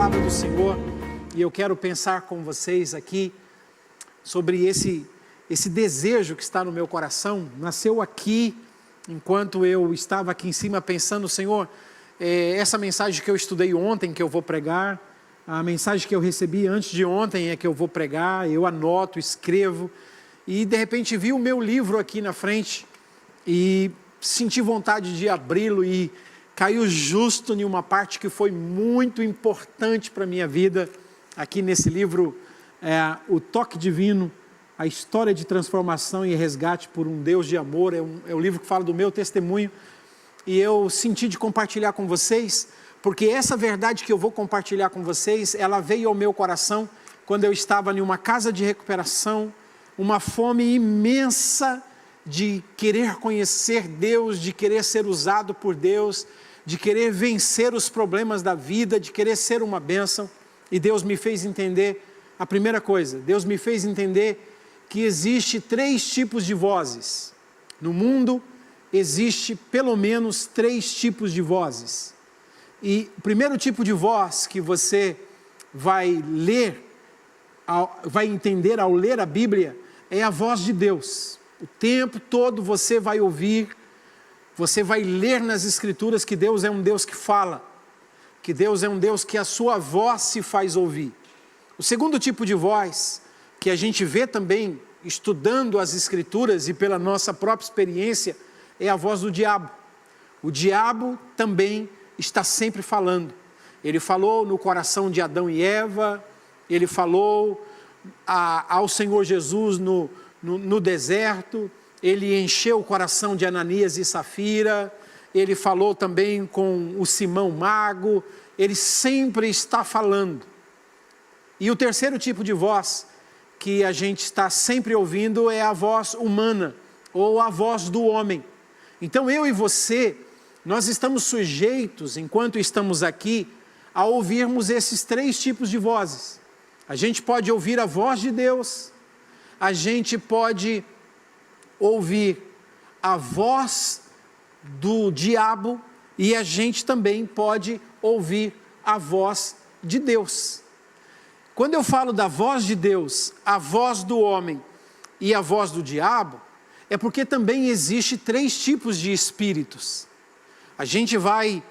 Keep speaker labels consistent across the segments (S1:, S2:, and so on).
S1: palavra do Senhor e eu quero pensar com vocês aqui sobre esse desejo que está no meu coração. Nasceu aqui, enquanto eu estava aqui em cima pensando, Senhor, essa mensagem que eu estudei ontem que eu vou pregar, a mensagem que eu recebi antes de ontem é que eu vou pregar, eu anoto, escrevo, e de repente vi o meu livro aqui na frente e senti vontade de abri-lo e caiu justo em uma parte que foi muito importante para a minha vida, aqui nesse livro, O Toque Divino, a história de transformação e resgate por um Deus de amor, é um livro que fala do meu testemunho, e eu senti de compartilhar com vocês, porque essa verdade que eu vou compartilhar com vocês, ela veio ao meu coração quando eu estava em uma casa de recuperação, uma fome imensa de querer conhecer Deus, de querer ser usado por Deus, de querer vencer os problemas da vida, de querer ser uma bênção. E Deus me fez entender, a primeira coisa, Deus me fez entender que existe 3 tipos de vozes. No mundo existe pelo menos 3 tipos de vozes. E o primeiro tipo de voz que você vai ler, vai entender ao ler a Bíblia, é a voz de Deus. O tempo todo você vai ouvir, você vai ler nas Escrituras que Deus é um Deus que fala, que Deus é um Deus que a sua voz se faz ouvir. O segundo tipo de voz, que a gente vê também estudando as Escrituras e pela nossa própria experiência, é a voz do diabo. O diabo também está sempre falando. Ele falou no coração de Adão e Eva, ele falou ao Senhor Jesus no deserto, ele encheu o coração de Ananias e Safira, ele falou também com o Simão Mago, ele sempre está falando. E o terceiro tipo de voz que a gente está sempre ouvindo é a voz humana, ou a voz do homem. Então eu e você, nós estamos sujeitos, enquanto estamos aqui, a ouvirmos esses 3 tipos de vozes. A gente pode ouvir a voz de Deus, a gente pode ouvir a voz do diabo e a gente também pode ouvir a voz de Deus. Quando eu falo da voz de Deus, a voz do homem e a voz do diabo, é porque também existe 3 tipos de espíritos. A gente vai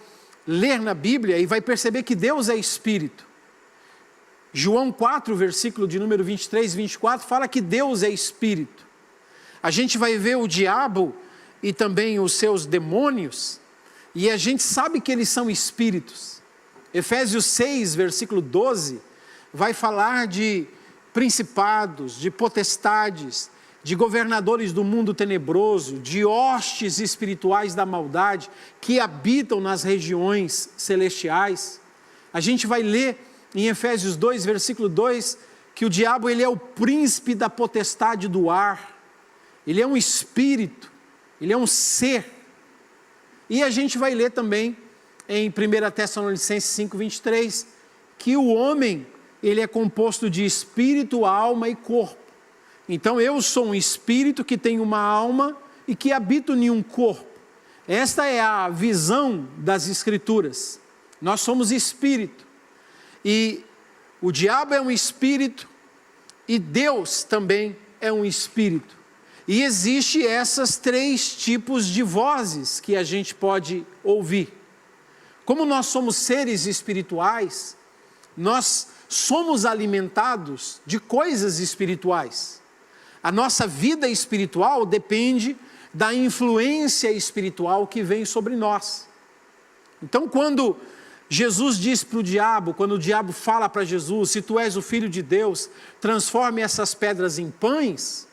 S1: ler na Bíblia e vai perceber que Deus é espírito. João 4, versículo de número 23 e 24, fala que Deus é espírito. A gente vai ver o diabo e também os seus demônios, e a gente sabe que eles são espíritos. Efésios 6, versículo 12, vai falar de principados, de potestades, de governadores do mundo tenebroso, de hostes espirituais da maldade, que habitam nas regiões celestiais. A gente vai ler em Efésios 2, versículo 2, que o diabo ele é o príncipe da potestade do ar, ele é um espírito, ele é um ser. E a gente vai ler também em 1 Tessalonicenses 5, 23, que o homem ele é composto de espírito, alma e corpo. Então eu sou um espírito que tem uma alma e que habito em um corpo. Esta é a visão das Escrituras. Nós somos espírito. E o diabo é um espírito e Deus também é um espírito. E existe essas 3 tipos de vozes que a gente pode ouvir. Como nós somos seres espirituais, nós somos alimentados de coisas espirituais. A nossa vida espiritual depende da influência espiritual que vem sobre nós. Então quando Jesus diz para o diabo, quando o diabo fala para Jesus, se tu és o Filho de Deus, transforme essas pedras em pães,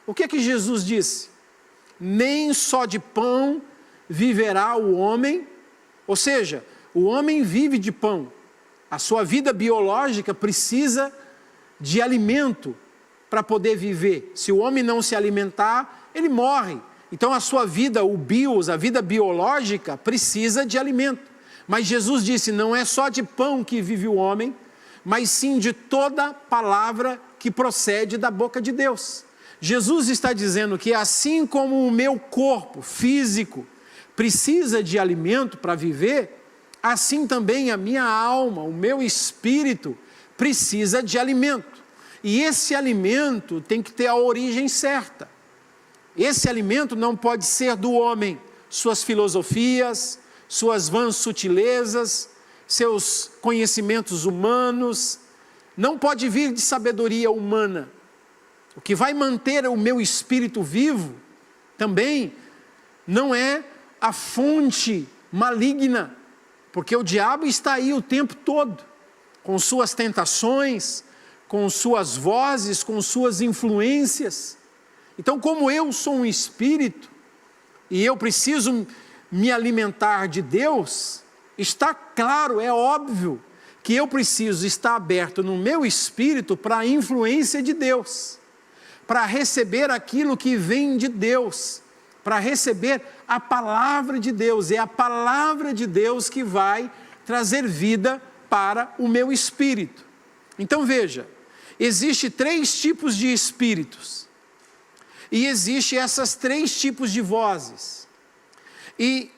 S1: o que é que Jesus disse? Nem só de pão viverá o homem, ou seja, o homem vive de pão, a sua vida biológica precisa de alimento para poder viver. Se o homem não se alimentar, ele morre. Então a sua vida, o bios, a vida biológica precisa de alimento. Mas Jesus disse, não é só de pão que vive o homem, mas sim de toda palavra que procede da boca de Deus. Jesus está dizendo que assim como o meu corpo físico precisa de alimento para viver, assim também a minha alma, o meu espírito, precisa de alimento. E esse alimento tem que ter a origem certa. Esse alimento não pode ser do homem, suas filosofias, suas vãs sutilezas, seus conhecimentos humanos, não pode vir de sabedoria humana. O que vai manter o meu espírito vivo também não é a fonte maligna, porque o diabo está aí o tempo todo, com suas tentações, com suas vozes, com suas influências. Então, como eu sou um espírito, e eu preciso me alimentar de Deus, está claro, é óbvio, que eu preciso estar aberto no meu espírito para a influência de Deus, para receber aquilo que vem de Deus, para receber a palavra de Deus. É a palavra de Deus que vai trazer vida para o meu espírito. Então veja, existe 3 tipos de espíritos, e existe essas 3 tipos de vozes, e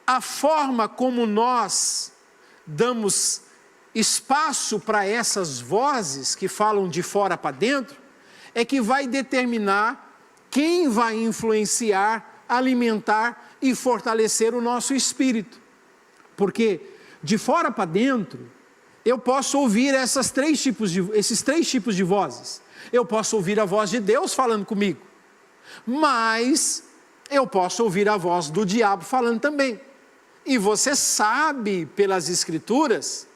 S1: a forma como nós damos espaço para essas vozes que falam de fora para dentro, é que vai determinar quem vai influenciar, alimentar e fortalecer o nosso espírito. Porque de fora para dentro, eu posso ouvir esses 3 tipos de vozes. Eu posso ouvir a voz de Deus falando comigo, mas eu posso ouvir a voz do diabo falando também. E você sabe pelas Escrituras,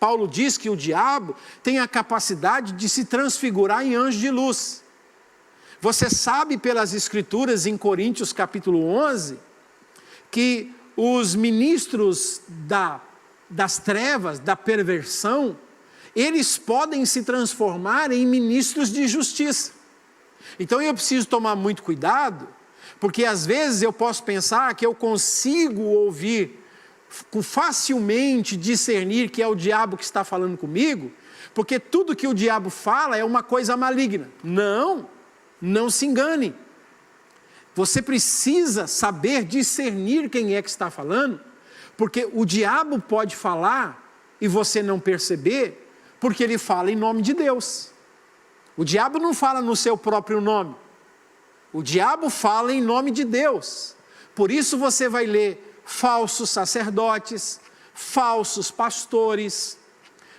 S1: Paulo diz que o diabo tem a capacidade de se transfigurar em anjo de luz. Você sabe pelas Escrituras, em Coríntios capítulo 11, que os ministros das trevas, da perversão, eles podem se transformar em ministros de justiça. Então eu preciso tomar muito cuidado, porque às vezes eu posso pensar que eu consigo ouvir, facilmente discernir que é o diabo que está falando comigo, porque tudo que o diabo fala é uma coisa maligna. Não se engane. Você precisa saber discernir quem é que está falando, porque o diabo pode falar e você não perceber, porque ele fala em nome de Deus. O diabo não fala no seu próprio nome. O diabo fala em nome de Deus. Por isso você vai ler falsos sacerdotes, falsos pastores,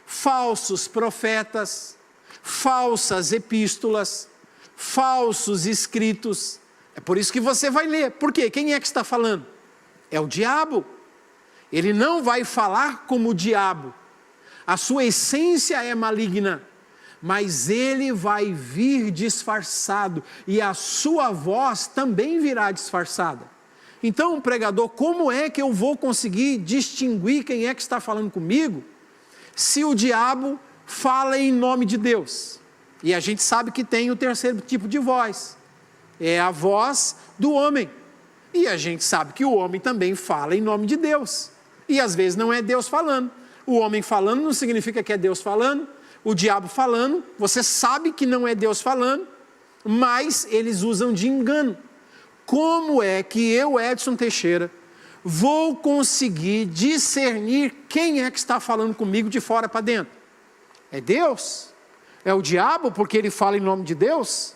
S1: falsos profetas, falsas epístolas, falsos escritos. É por isso que você vai ler. Por quê? Quem é que está falando? É o diabo. Ele não vai falar como o diabo. A sua essência é maligna, mas ele vai vir disfarçado, e a sua voz também virá disfarçada. Então, pregador, como é que eu vou conseguir distinguir quem é que está falando comigo, se o diabo fala em nome de Deus? E a gente sabe que tem o 3º tipo de voz, é a voz do homem. E a gente sabe que o homem também fala em nome de Deus, e às vezes não é Deus falando. O homem falando não significa que é Deus falando, o diabo falando, você sabe que não é Deus falando, mas eles usam de engano. Como é que eu, Edson Teixeira, vou conseguir discernir quem é que está falando comigo de fora para dentro? É Deus? É o diabo porque ele fala em nome de Deus?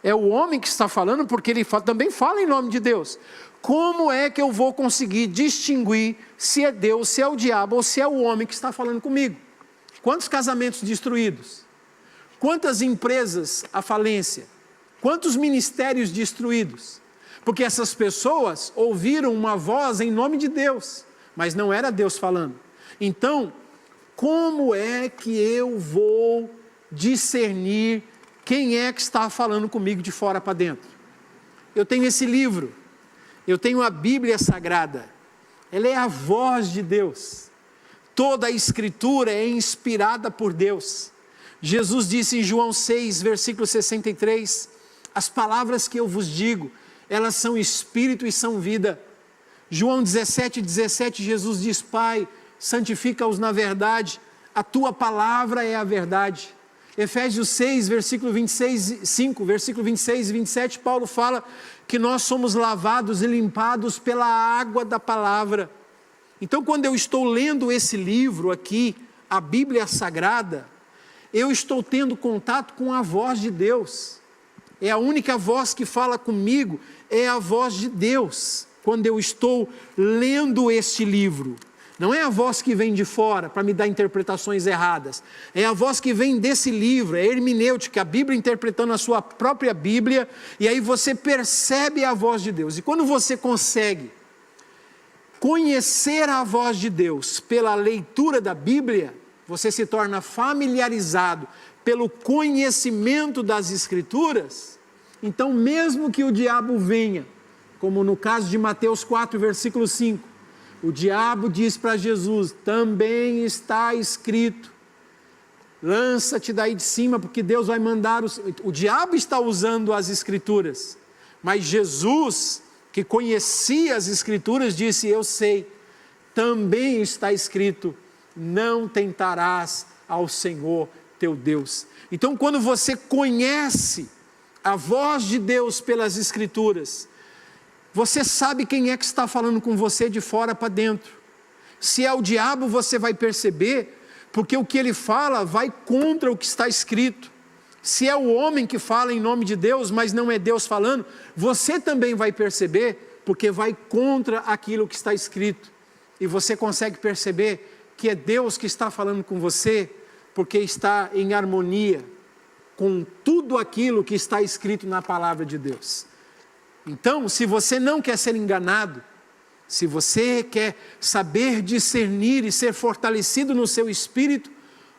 S1: É o homem que está falando porque ele também fala em nome de Deus? Como é que eu vou conseguir distinguir se é Deus, se é o diabo ou se é o homem que está falando comigo? Quantos casamentos destruídos? Quantas empresas à falência? Quantos ministérios destruídos? Porque essas pessoas ouviram uma voz em nome de Deus, mas não era Deus falando. Então, como é que eu vou discernir quem é que está falando comigo de fora para dentro? Eu tenho esse livro, eu tenho a Bíblia Sagrada, ela é a voz de Deus. Toda a Escritura é inspirada por Deus. Jesus disse em João 6, versículo 63, as palavras que eu vos digo, elas são espírito e são vida. João 17, Jesus diz, Pai, santifica-os na verdade, a tua palavra é a verdade. Efésios 6, versículo 26 e 27, Paulo fala que nós somos lavados e limpados pela água da palavra. Então, quando eu estou lendo esse livro aqui, a Bíblia Sagrada, eu estou tendo contato com a voz de Deus. É a única voz que fala comigo, é a voz de Deus, quando eu estou lendo este livro. Não é a voz que vem de fora para me dar interpretações erradas. É a voz que vem desse livro, é hermenêutica, a Bíblia interpretando a sua própria Bíblia, e aí você percebe a voz de Deus. E quando você consegue conhecer a voz de Deus pela leitura da Bíblia, você se torna familiarizado pelo conhecimento das Escrituras. Então, mesmo que o diabo venha, como no caso de Mateus 4, versículo 5, o diabo diz para Jesus: também está escrito, lança-te daí de cima, porque Deus vai mandar o diabo está usando as Escrituras, mas Jesus, que conhecia as Escrituras, disse: eu sei, também está escrito, não tentarás ao Senhor teu Deus. Então, quando você conhece a voz de Deus pelas Escrituras, você sabe quem é que está falando com você de fora para dentro. Se é o diabo, você vai perceber, porque o que ele fala vai contra o que está escrito. Se é o homem que fala em nome de Deus, mas não é Deus falando, você também vai perceber, porque vai contra aquilo que está escrito. E você consegue perceber que é Deus que está falando com você, porque está em harmonia com tudo aquilo que está escrito na palavra de Deus. Então, se você não quer ser enganado, se você quer saber discernir e ser fortalecido no seu espírito,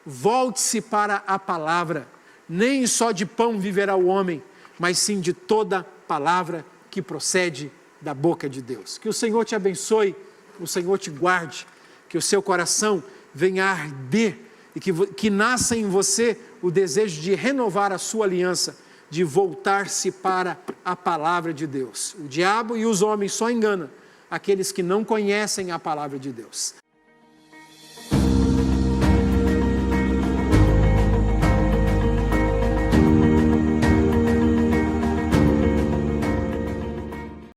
S1: volte-se para a palavra. Nem só de pão viverá o homem, mas sim de toda palavra que procede da boca de Deus. Que o Senhor te abençoe, o Senhor te guarde, que o seu coração venha a arder e que nasça em você o desejo de renovar a sua aliança, de voltar-se para a palavra de Deus. O diabo e os homens só enganam aqueles que não conhecem a palavra de Deus.